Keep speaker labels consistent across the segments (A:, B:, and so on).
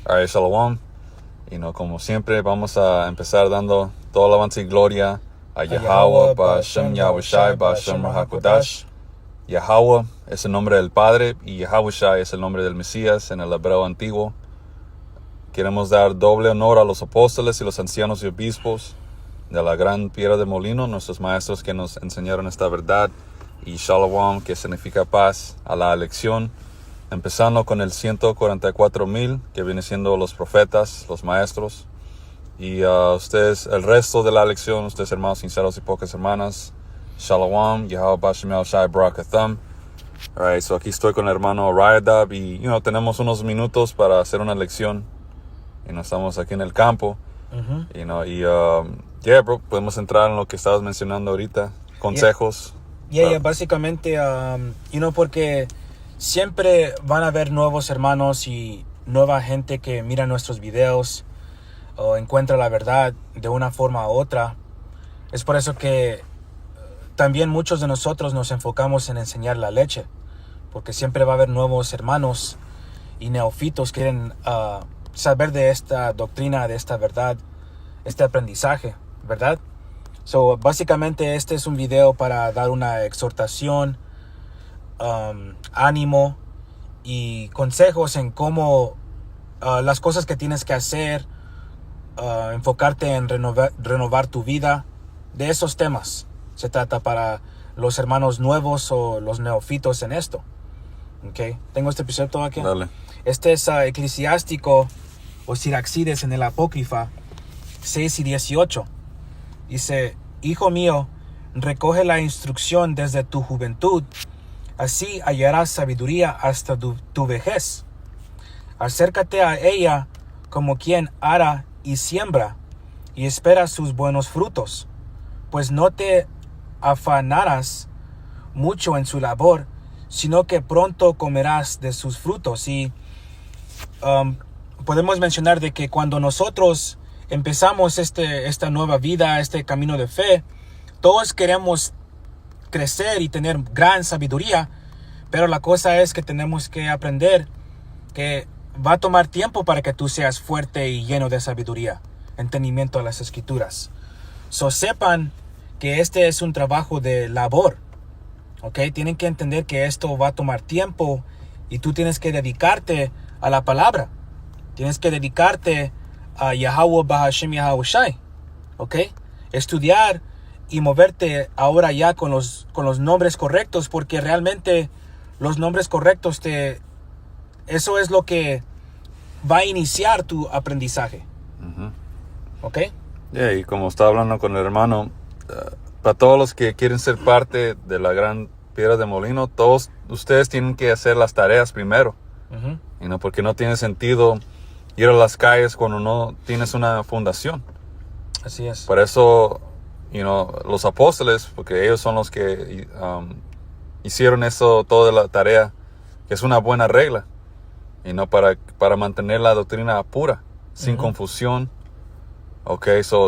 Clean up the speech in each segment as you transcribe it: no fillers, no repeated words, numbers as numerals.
A: Alright, Shalom. Como siempre, vamos a empezar dando toda la alabanza y gloria a Yahweh, Ba'Shem Yahushai, Ba'Shem HaKodash. Yahweh es el nombre del Padre y Yahushai es el nombre del Mesías en el hebreo antiguo. Queremos dar doble honor a los apóstoles y los ancianos y obispos de la gran piedra de molino, nuestros maestros que nos enseñaron esta verdad, y Shalom, que significa paz, a la elección. Empezando con el 144,000, que viene siendo los profetas, los maestros. Y ustedes, el resto de la lección, ustedes hermanos sinceros y pocas hermanas. Shalom, Yahweh Ba'Shem Yahushai Barakatham. Alright, so aquí estoy con el hermano Ryadab y, tenemos unos minutos para hacer una lección. Estamos aquí en el campo. Bro, podemos entrar en lo que estabas mencionando ahorita. Consejos.
B: Básicamente, porque siempre van a haber nuevos hermanos y nueva gente que mira nuestros videos o encuentra la verdad de una forma u otra. Es por eso que también muchos de nosotros nos enfocamos en enseñar la leche, porque siempre va a haber nuevos hermanos y neófitos que quieren saber de esta doctrina, de esta verdad, este aprendizaje, ¿verdad? So, básicamente este es un video para dar una exhortación, ánimo y consejos en cómo las cosas que tienes que hacer, enfocarte en renovar tu vida. De esos temas se trata para los hermanos nuevos o los neófitos en esto. Okay. Tengo este precepto aquí.
A: Dale.
B: Este es Eclesiástico o Siraxides en el Apócrifa 6 y 18. Dice: Hijo mío, recoge la instrucción desde tu juventud, así hallarás sabiduría hasta tu vejez. Acércate a ella como quien ara y siembra, y espera sus buenos frutos, pues no te afanarás mucho en su labor, sino que pronto comerás de sus frutos. Y podemos mencionar de que cuando nosotros empezamos esta nueva vida, este camino de fe, todos queremos crecer y tener gran sabiduría, pero la cosa es que tenemos que aprender que va a tomar tiempo para que tú seas fuerte y lleno de sabiduría, entendimiento de las escrituras. Sepan que este es un trabajo de labor, ¿ok? Tienen que entender que esto va a tomar tiempo y tú tienes que dedicarte a la palabra. Tienes que dedicarte a Yahweh Ba'Shem Yahushai, ¿ok? Estudiar y moverte ahora ya con los nombres correctos, porque realmente los nombres correctos eso es lo que va a iniciar tu aprendizaje. ¿Ok?
A: Y como estaba hablando con el hermano, para todos los que quieren ser parte de la gran piedra de molino, todos ustedes tienen que hacer las tareas primero. Porque no tiene sentido ir a las calles cuando no tienes una fundación.
B: Así es.
A: Por eso, los apóstoles, porque ellos son los que hicieron eso, toda la tarea, que es una buena regla, para mantener la doctrina pura, sin confusión.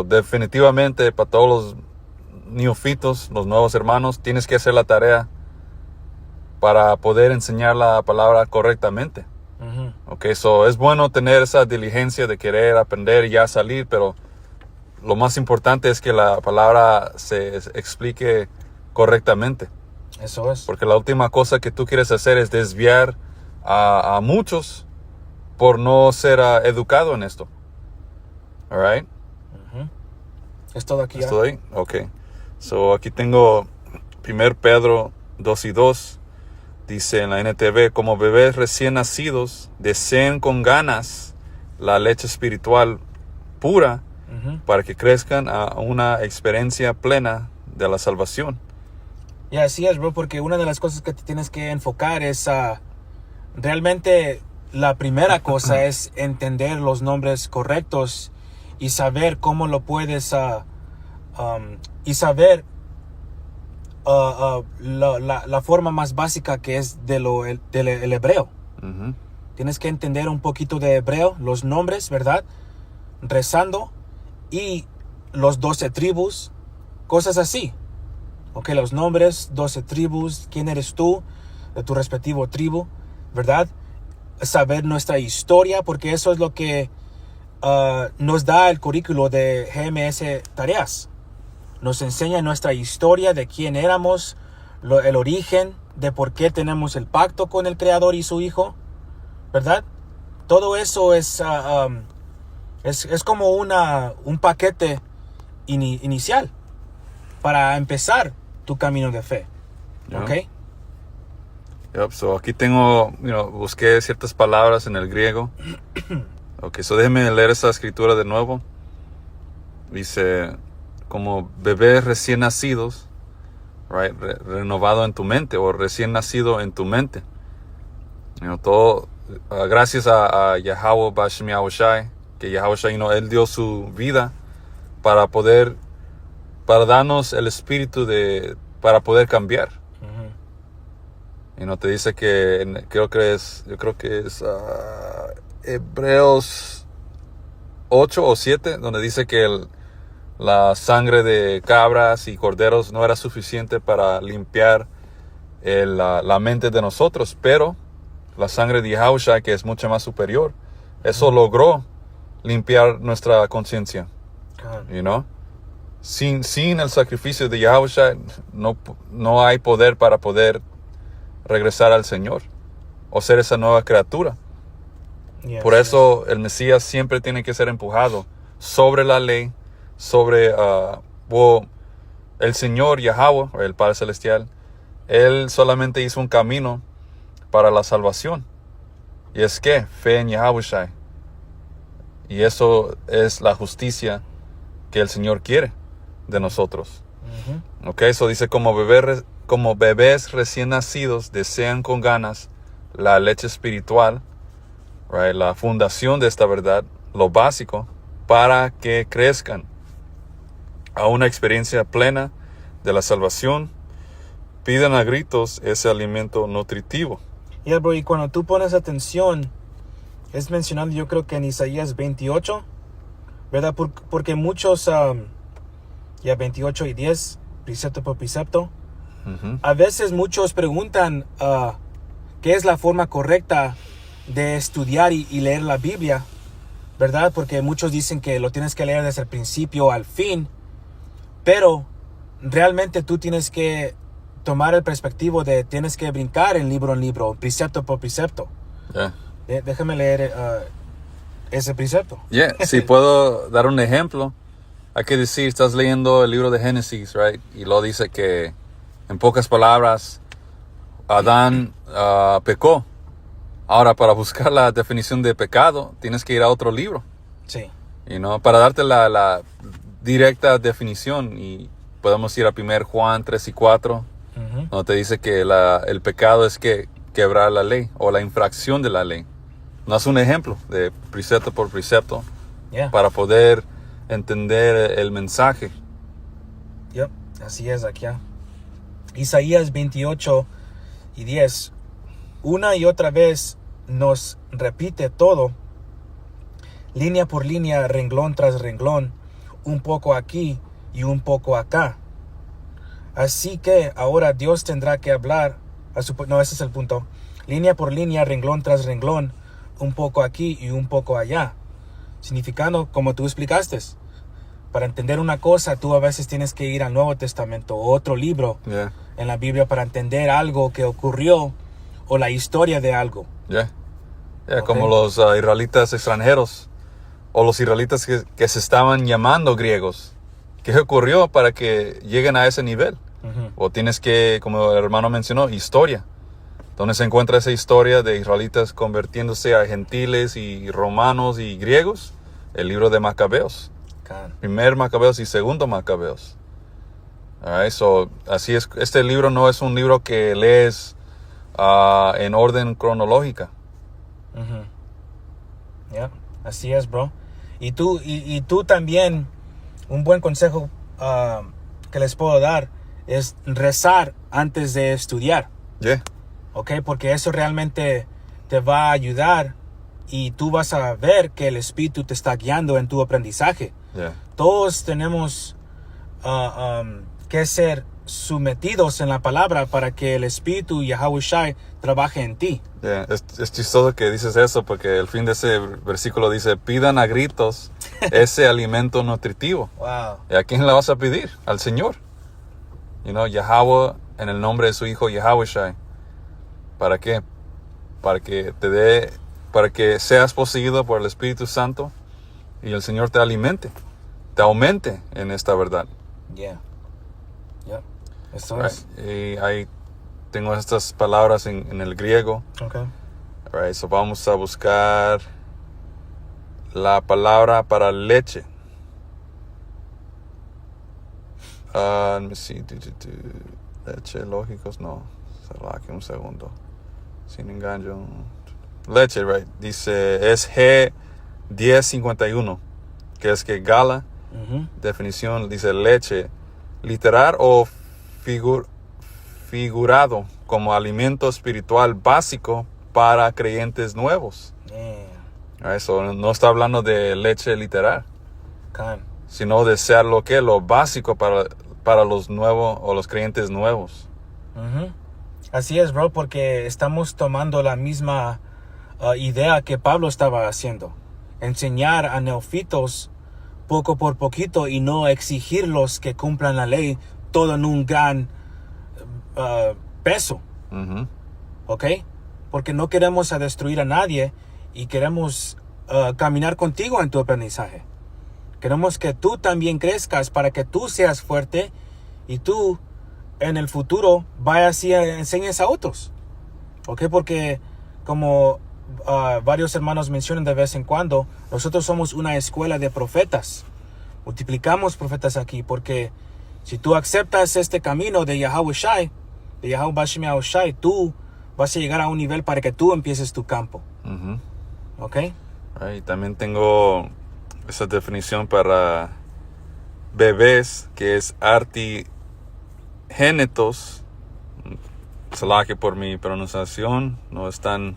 A: Definitivamente para todos los neófitos, los nuevos hermanos, tienes que hacer la tarea para poder enseñar la palabra correctamente. Es bueno tener esa diligencia de querer aprender y ya salir, pero lo más importante es que la palabra se explique correctamente.
B: Eso es.
A: Porque la última cosa que tú quieres hacer es desviar a muchos por no ser educado en esto. All right?
B: Es todo aquí.
A: ¿Esto ahí? Ok. Aquí tengo 1 Pedro 2 y 2. Dice en la NTV: como bebés recién nacidos, deseen con ganas la leche espiritual pura, para que crezcan a una experiencia plena de la salvación.
B: Y así es, bro, porque una de las cosas que te tienes que enfocar es realmente la primera cosa es entender los nombres correctos y saber cómo lo puedes y saber la forma más básica que es del hebreo. Tienes que entender un poquito de hebreo, los nombres, ¿verdad? Rezando y los 12 tribus, cosas así. Ok, los nombres, 12 tribus, quién eres tú, de tu respectivo tribu, ¿verdad? saber nuestra historia, porque eso es lo que nos da el currículo de GMS Tareas. Nos enseña nuestra historia de quién éramos, el origen, de por qué tenemos el pacto con el Creador y su Hijo, ¿verdad? Todo eso es como un paquete inicial para empezar tu camino de fe.
A: Yeah.
B: ¿Ok?
A: Yep, so aquí tengo, busqué ciertas palabras en el griego. Ok, so déjeme leer esa escritura de nuevo. Dice, como bebés recién nacidos, right, renovado en tu mente, o recién nacido en tu mente. Todo, gracias a Yahweh Bashem Yahushai, que Yahushai, Él dio su vida para darnos el espíritu para poder cambiar. Te dice que, yo creo que es Hebreos 8 o 7, donde dice que la sangre de cabras y corderos no era suficiente para limpiar la mente de nosotros, pero la sangre de Yahushua, que es mucho más superior, eso logró limpiar nuestra conciencia. Sin el sacrificio de Yahushua no hay poder para poder regresar al Señor o ser esa nueva criatura.
B: Yes,
A: Por eso el Mesías siempre tiene que ser empujado sobre la ley, sobre el Señor Yahweh, el Padre Celestial. Él solamente hizo un camino para la salvación, y es que fe en Yahushua, y eso es la justicia que el Señor quiere de nosotros. Ok, eso dice, como bebés recién nacidos desean con ganas la leche espiritual, right, la fundación de esta verdad, lo básico, para que crezcan a una experiencia plena de la salvación, piden a gritos ese alimento nutritivo.
B: Yeah, bro, y cuando tú pones atención, es mencionado, yo creo que en Isaías 28, ¿verdad? Porque muchos, 28 y 10, precepto por precepto, a veces muchos preguntan qué es la forma correcta de estudiar y leer la Biblia, ¿verdad? Porque muchos dicen que lo tienes que leer desde el principio al fin, pero realmente tú tienes que tomar el perspectivo de tienes que brincar en libro, precepto por precepto.
A: Yeah.
B: Déjame leer ese precepto.
A: Yeah. Si puedo dar un ejemplo, hay que decir, estás leyendo el libro de Génesis, right? Y lo dice que, en pocas palabras, Adán pecó. Ahora, para buscar la definición de pecado, tienes que ir a otro libro.
B: Sí.
A: Para darte la directa definición, y podemos ir a 1 Juan 3 y 4, donde te dice que el pecado es que quebrar la ley o la infracción de la ley. No es un ejemplo de precepto por precepto,
B: Yeah.
A: para poder entender el mensaje.
B: Yep. Así es aquí. Isaías 28 y 10. Una y otra vez nos repite todo, línea por línea, renglón tras renglón, un poco aquí y un poco acá. Así que ahora Dios tendrá que hablar, no, ese es el punto, línea por línea, renglón tras renglón, un poco aquí y un poco allá. Significando, como tú explicaste, para entender una cosa, tú a veces tienes que ir al Nuevo Testamento o otro libro en la Biblia para entender algo que ocurrió o la historia de algo.
A: Okay. Como los israelitas extranjeros o los israelitas que se estaban llamando griegos. ¿Qué ocurrió para que lleguen a ese nivel? O tienes que, como el hermano mencionó, historia. Donde se encuentra esa historia de israelitas convirtiéndose a gentiles y romanos y griegos. El libro de Macabeos. Primer Macabeos y segundo Macabeos. Alright, so, así es. Este libro no es un libro que lees en orden cronológica.
B: Yeah, así es, bro. Y tú también, un buen consejo que les puedo dar es rezar antes de estudiar. Ok, porque eso realmente te va a ayudar y tú vas a ver que el Espíritu te está guiando en tu aprendizaje. Todos tenemos que ser sometidos en la palabra para que el Espíritu Yahweh Shai trabaje en ti.
A: Yeah. Es chistoso que dices eso porque el fin de ese versículo dice, pidan a gritos ese alimento nutritivo.
B: Wow.
A: ¿Y a quién le vas a pedir? Al Señor. Yahweh en el nombre de su Hijo Yahweh Shai. ¿Para qué? Para que seas poseído por el Espíritu Santo y el Señor te alimente, te aumente en esta verdad.
B: Yeah. Yeah. Eso
A: Right.
B: es.
A: Y ahí tengo estas palabras en el griego.
B: Okay.
A: Right. So vamos a buscar la palabra para leche. Let me see. Leche, lógicos, no. Cerrar aquí un segundo. Sin engaño. Leche, right. Dice, es G1051, que es que Gala, definición, dice leche, literal o figurado como alimento espiritual básico para creyentes nuevos.
B: Yeah.
A: Eso no está hablando de leche literal,
B: Can.
A: sino de ser lo básico para los nuevos o los creyentes nuevos.
B: Así es, bro, porque estamos tomando la misma idea que Pablo estaba haciendo. Enseñar a neófitos poco por poquito y no exigirlos que cumplan la ley todo en un gran peso. ¿Ok? Porque no queremos destruir a nadie y queremos caminar contigo en tu aprendizaje. Queremos que tú también crezcas para que tú seas fuerte y tú en el futuro vayas y enseñes a otros. ¿Ok? Porque como varios hermanos mencionan de vez en cuando, nosotros somos una escuela de profetas. Multiplicamos profetas aquí porque si tú aceptas este camino de Yahweh Shai, de Yahweh Bashem Yahweh Shai, tú vas a llegar a un nivel para que tú empieces tu campo. ¿Ok?
A: Y también tengo esa definición para bebés, que es artigénetos. Salaque por mi pronunciación, no es tan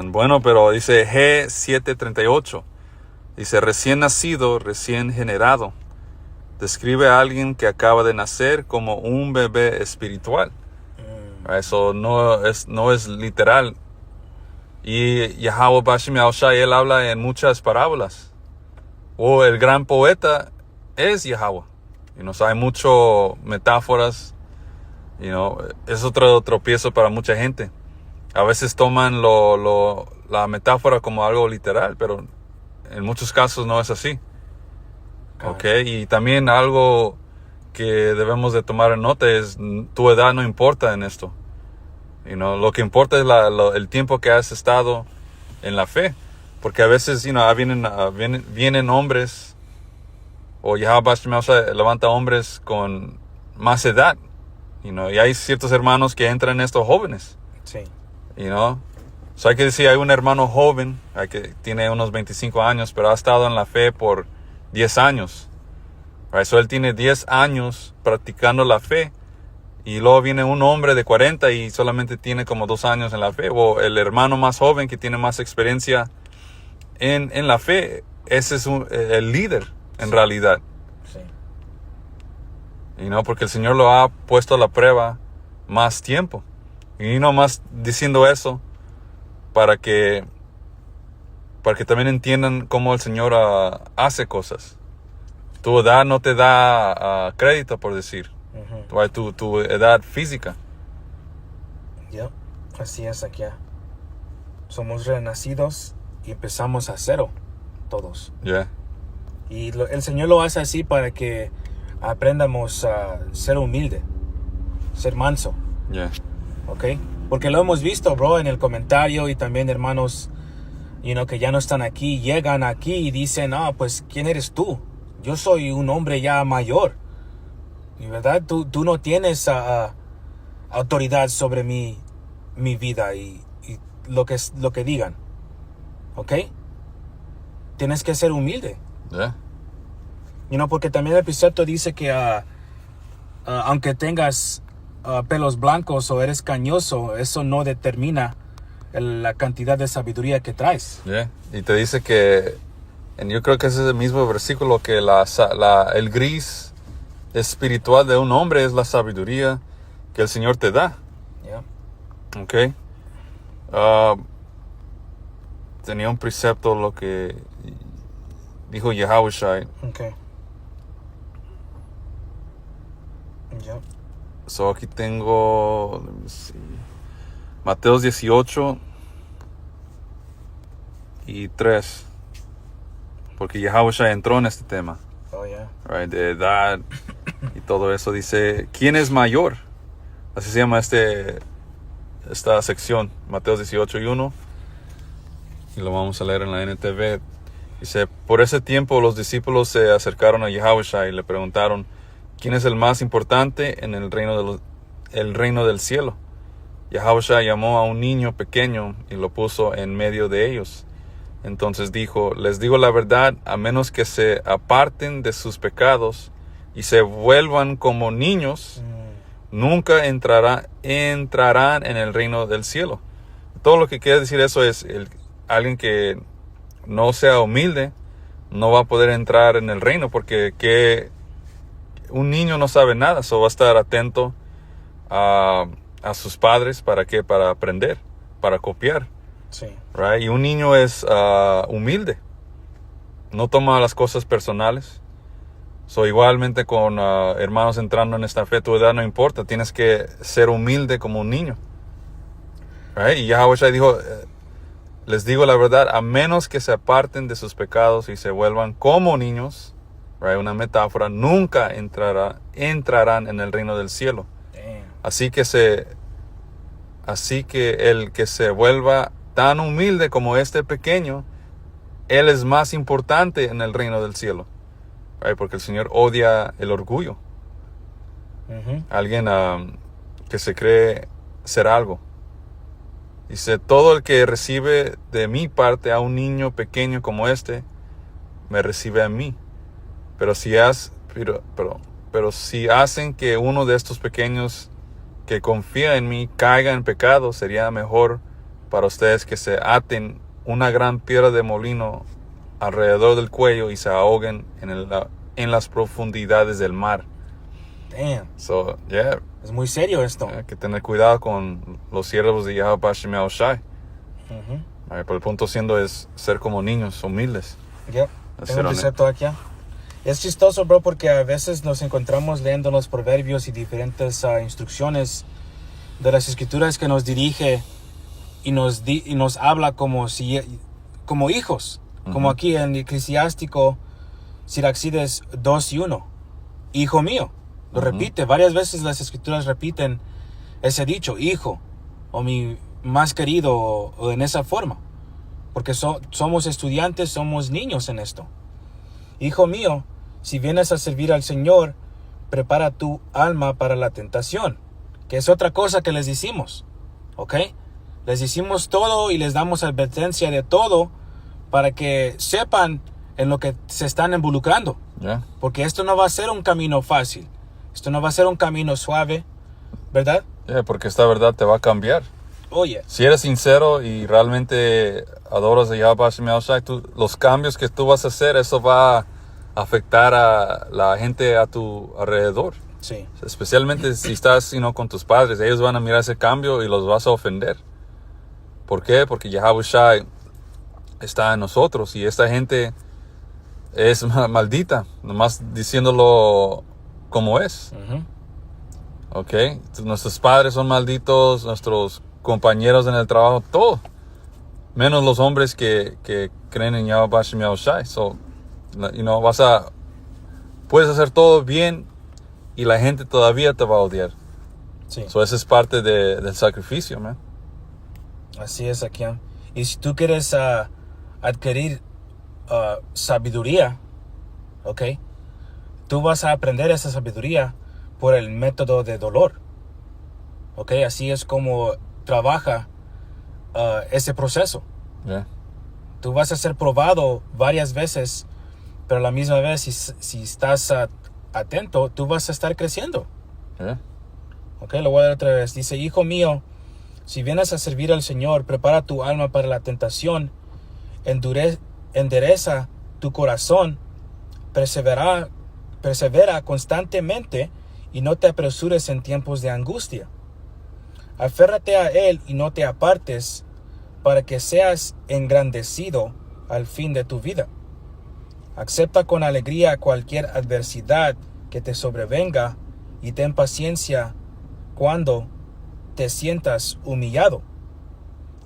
A: bueno, pero dice G738. Dice recién nacido, recién generado. Describe a alguien que acaba de nacer como un bebé espiritual. Eso no es literal. Y Yahweh Bashem Yahweh Shai, él habla en muchas parábolas. O el gran poeta es Yahweh. Hay muchas metáforas. Es otro tropiezo para mucha gente. A veces toman la metáfora como algo literal, pero en muchos casos no es así. Okay. Y también algo que debemos de tomar en nota es tu edad no importa en esto. Lo que importa es el tiempo que has estado en la fe. Porque a veces vienen hombres, o Yahweh Bashem levanta hombres con más edad. Y hay ciertos hermanos que entran en estos jóvenes.
B: Sí.
A: So hay que decir, hay un hermano joven, que tiene unos 25 años, pero ha estado en la fe por 10 años. So él tiene 10 años practicando la fe. Y luego viene un hombre de 40 y solamente tiene como 2 años en la fe. O el hermano más joven que tiene más experiencia en la fe. Ese es el líder en realidad.
B: Sí.
A: Porque el Señor lo ha puesto a la prueba más tiempo. Y no más diciendo eso para que también entiendan cómo el Señor hace cosas. Tu edad no te da crédito, por decir. Tu edad física.
B: Así es aquí. Somos renacidos y empezamos a cero, todos. Y el Señor lo hace así para que aprendamos a ser humilde, ser manso. ¿Ok? Porque lo hemos visto, bro, en el comentario y también hermanos, que ya no están aquí, llegan aquí y dicen, pues, ¿quién eres tú? Yo soy un hombre ya mayor. Y verdad, tú no tienes autoridad sobre mi vida y lo que digan. ¿Ok? Tienes que ser humilde. Porque también el precepto dice que aunque tengas pelos blancos o eres cañoso, eso no determina la cantidad de sabiduría que traes.
A: Y te dice que, yo creo que ese es el mismo versículo, que el gris espiritual de un hombre es la sabiduría que el Señor te da.
B: Yeah.
A: Ok. Tenía un precepto lo que dijo Yahushua.
B: Okay. Yeah.
A: So aquí tengo, let me see, Mateo 18 y 3. Porque Yahushua entró en este tema.
B: Oh, yeah.
A: Right, de edad y todo eso. Dice, ¿quién es mayor? Así se llama esta sección, Mateo 18 y 1. Y lo vamos a leer en la NTV. Dice, por ese tiempo los discípulos se acercaron a Yahushua y le preguntaron, ¿quién es el más importante en el reino del cielo? Yahushua llamó a un niño pequeño y lo puso en medio de ellos. Entonces dijo, les digo la verdad, a menos que se aparten de sus pecados y se vuelvan como niños, nunca entrarán en el reino del cielo. Todo lo que quiere decir eso es, alguien que no sea humilde no va a poder entrar en el reino, porque un niño no sabe nada, solo va a estar atento a sus padres. ¿Para qué? Para aprender, para copiar.
B: Sí.
A: Right? Y un niño es humilde, no toma las cosas personales. So, igualmente con hermanos entrando en esta fe, tu edad no importa, tienes que ser humilde como un niño. Right? Y Yahushua dijo, les digo la verdad, a menos que se aparten de sus pecados y se vuelvan como niños, right? Una metáfora, nunca entrarán en el reino del cielo.
B: Damn.
A: Así que el que se vuelva tan humilde como este pequeño, él es más importante en el reino del cielo. Right? Porque el Señor odia el orgullo. Alguien que se cree ser algo. Dice, todo el que recibe de mi parte a un niño pequeño como este, me recibe a mí. Pero si hacen que uno de estos pequeños que confía en mí caiga en pecado, sería mejor para ustedes que se aten una gran piedra de molino alrededor del cuello y se ahoguen en las profundidades del mar.
B: Damn.
A: So, yeah.
B: Es muy serio esto.
A: Hay que tener cuidado con los siervos de Yahweh Hashem Yahushai. Pero el punto siendo es ser como niños humildes.
B: Yep. Tengo un precepto aquí. Es chistoso, bro, porque a veces nos encontramos leyendo los proverbios y diferentes instrucciones de las escrituras que nos dirige y nos habla como hijos. Como aquí en Eclesiástico, Siracides 2 y 1. Hijo mío. Lo repite. Varias veces las escrituras repiten ese dicho, hijo, o mi más querido, o en esa forma. Porque somos estudiantes, somos niños en esto. Hijo mío, si vienes a servir al Señor, prepara tu alma para la tentación. Que es otra cosa que les decimos. ¿Ok? Les decimos todo y les damos advertencia de todo para que sepan en lo que se están involucrando.
A: Yeah.
B: Porque esto no va a ser un camino fácil. Esto no va a ser un camino suave, ¿verdad?
A: Yeah, porque esta verdad te va a cambiar.
B: Oye.
A: Si eres sincero y realmente adoras a Yahweh Hashem Yahushai, los cambios que tú vas a hacer, eso va a afectar a la gente a tu alrededor.
B: Sí.
A: Especialmente si estás con tus padres. Ellos van a mirar ese cambio y los vas a ofender. ¿Por qué? Porque Yahushai está en nosotros y esta gente es maldita, nomás diciéndolo como es. Ok, nuestros padres son malditos, nuestros compañeros en el trabajo, todo, menos los hombres que creen en Yahweh Hashem Yahushai. So, puedes hacer todo bien y la gente todavía te va a odiar.
B: Sí.
A: So, esa es parte del sacrificio, man.
B: Así es, aquí. Y si tú quieres adquirir sabiduría, ¿ok? Tú vas a aprender esa sabiduría por el método de dolor. ¿Ok? Así es como trabaja ese proceso.
A: Yeah.
B: Tú vas a ser probado varias veces, pero a la misma vez, si estás atento, tú vas a estar creciendo.
A: Yeah.
B: ¿Ok? Lo voy a dar otra vez. Dice, hijo mío, si vienes a servir al Señor, prepara tu alma para la tentación, endereza tu corazón, persevera persevera constantemente y no te apresures en tiempos de angustia. Aférrate a Él y no te apartes para que seas engrandecido al fin de tu vida. Acepta con alegría cualquier adversidad que te sobrevenga y ten paciencia cuando te sientas humillado.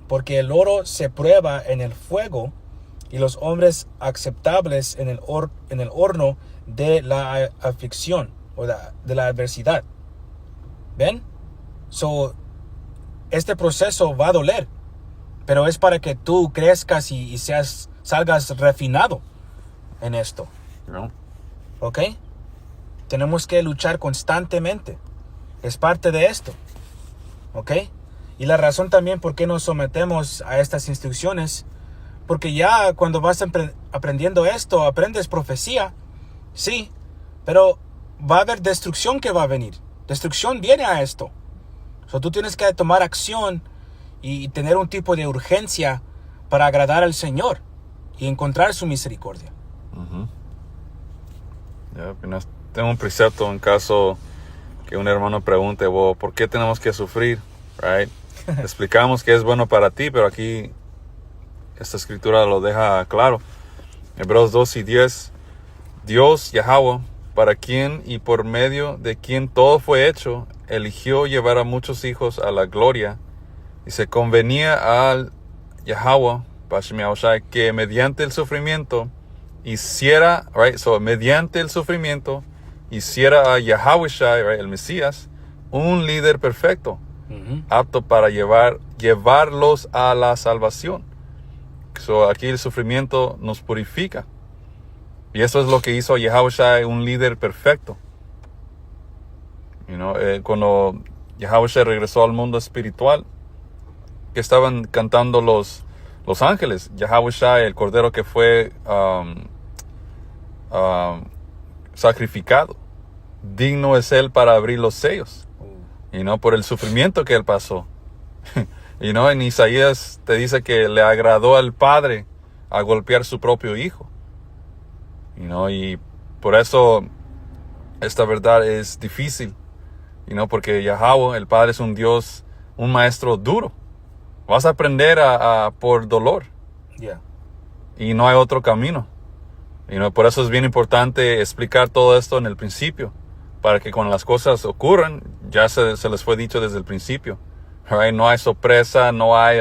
B: Porque el oro se prueba en el fuego y los hombres aceptables en el horno de la aflicción o de la adversidad. ¿Ven? Este proceso va a doler, pero es para que tú crezcas y salgas refinado en esto.
A: ¿No?
B: ¿Ok? Tenemos que luchar constantemente. Es parte de esto. ¿Ok? Y la razón también por qué nos sometemos a estas instrucciones, porque ya cuando vas aprendiendo esto, aprendes profecía, sí, pero va a haber destrucción que va a venir. Destrucción viene a esto. Tú tienes que tomar acción y tener un tipo de urgencia para agradar al Señor y encontrar su misericordia.
A: Tengo un precepto en caso que un hermano pregunte, ¿por qué tenemos que sufrir? Right? Explicamos que es bueno para ti, pero aquí esta escritura lo deja claro. Hebreos 2:10. Dios, Yahweh, para quien y por medio de quien todo fue hecho, eligió llevar a muchos hijos a la gloria, y se convenía al Yahweh, que mediante el sufrimiento hiciera, hiciera a Yahushua, el Mesías, un líder perfecto, apto para llevarlos a la salvación. Aquí el sufrimiento nos purifica. Y eso es lo que hizo a Yahushua un líder perfecto. Cuando Yahushua regresó al mundo espiritual, que estaban cantando los ángeles, Yahushua, el cordero que fue sacrificado, digno es él para abrir los sellos, por el sufrimiento que él pasó. En Isaías te dice que le agradó al Padre a golpear su propio hijo. Y por eso esta verdad es difícil, porque Yahweh, el Padre, es un Dios, un maestro duro. Vas a aprender por dolor.
B: Yeah.
A: Y no hay otro camino. Por eso es bien importante explicar todo esto en el principio, para que cuando las cosas ocurran, ya se les fue dicho desde el principio. Right? No hay sorpresa, no hay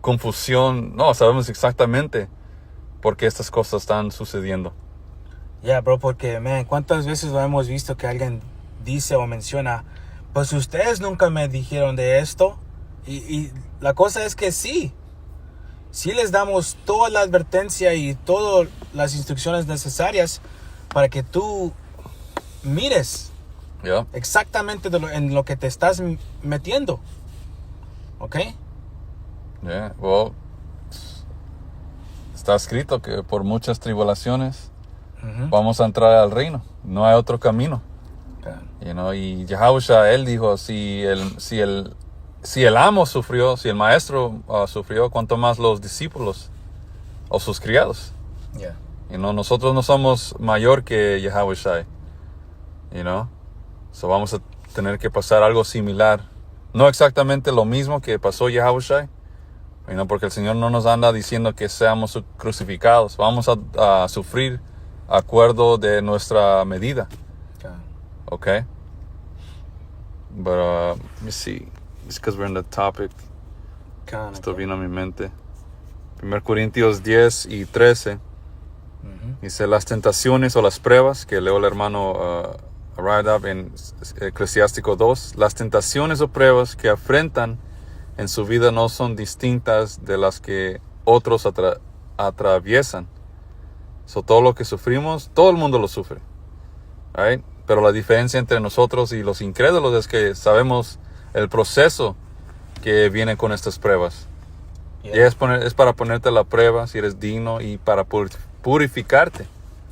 A: confusión. No, sabemos exactamente por qué estas cosas están sucediendo.
B: Bro, porque, ¿cuántas veces lo hemos visto que alguien dice o menciona, pues ustedes nunca me dijeron de esto? Y la cosa es que sí les damos toda la advertencia y todas las instrucciones necesarias para que tú mires exactamente en lo que te estás metiendo. ¿Ok?
A: Está escrito que por muchas tribulaciones vamos a entrar al reino. No hay otro camino. Y Yahushua, él dijo, si el amo sufrió, si el maestro sufrió, ¿cuánto más los discípulos o sus criados? Nosotros no somos mayor que Yahushua. Vamos a tener que pasar algo similar. No exactamente lo mismo que pasó Yahushua, porque el Señor no nos anda diciendo que seamos crucificados. Vamos a sufrir acuerdo de nuestra medida. Okay? But let me see. Just because we're in the topic. Esto vino a mi mente. 1 Corintios 10:13. Dice, las tentaciones o las pruebas, que leo el hermano Radab en Eclesiástico 2. Las tentaciones o pruebas que afrentan en su vida no son distintas de las que otros atraviesan. Todo lo que sufrimos, todo el mundo lo sufre. Right? Pero la diferencia entre nosotros y los incrédulos es que sabemos el proceso que viene con estas pruebas. Y es para ponerte a la prueba si eres digno y para purificarte.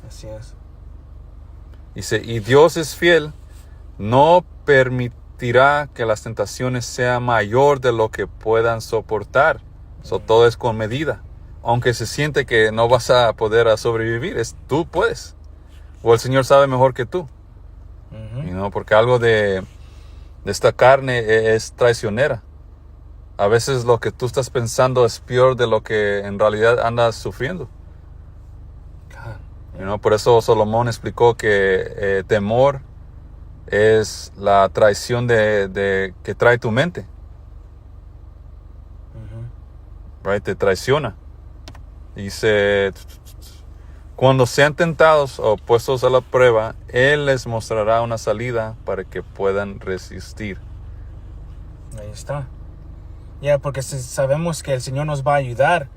B: Así es.
A: Dice, y Dios es fiel, no permitirá que las tentaciones sean mayor de lo que puedan soportar. Todo es con medida. Aunque se siente que no vas a poder sobrevivir, tú puedes. O el Señor sabe mejor que tú. Porque algo de esta carne es traicionera. A veces lo que tú estás pensando es peor de lo que en realidad andas sufriendo. Por eso Salomón explicó que temor es la traición que trae tu mente. Right? Te traiciona. Dice, cuando sean tentados o puestos a la prueba, Él les mostrará una salida para que puedan resistir.
B: Ahí está. Porque sabemos que el Señor nos va a ayudar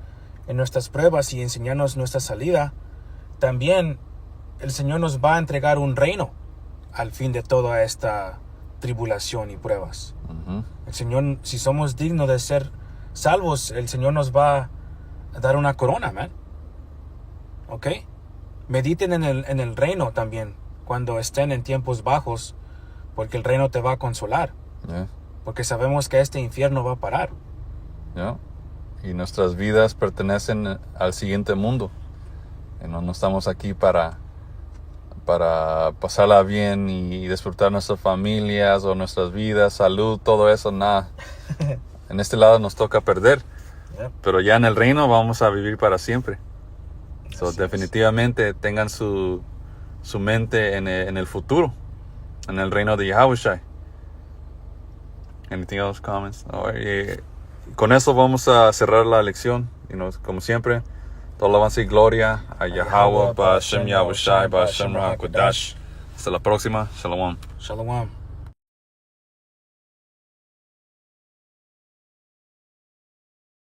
B: en nuestras pruebas y enseñarnos nuestra salida. También el Señor nos va a entregar un reino al fin de toda esta tribulación y pruebas. El Señor, si somos dignos de ser salvos, el Señor nos va a dar una corona, man. ¿Ok? Mediten en el reino también cuando estén en tiempos bajos, porque el reino te va a consolar. Porque sabemos que este infierno va a parar.
A: Y nuestras vidas pertenecen al siguiente mundo. No estamos aquí para pasarla bien y disfrutar nuestras familias o nuestras vidas, salud, todo eso, nada. En este lado nos toca perder. Pero ya en el reino vamos a vivir para siempre. Definitivamente tengan su mente en el futuro, en el reino de Yahushua. Anything else, comments? Con eso vamos a cerrar la lección. Como siempre, toda alabanza y gloria a Yahweh, Ba'ashem Yahushai, Ba'ashem Rahakodash. Hasta la próxima. Shalom.
B: Shalom.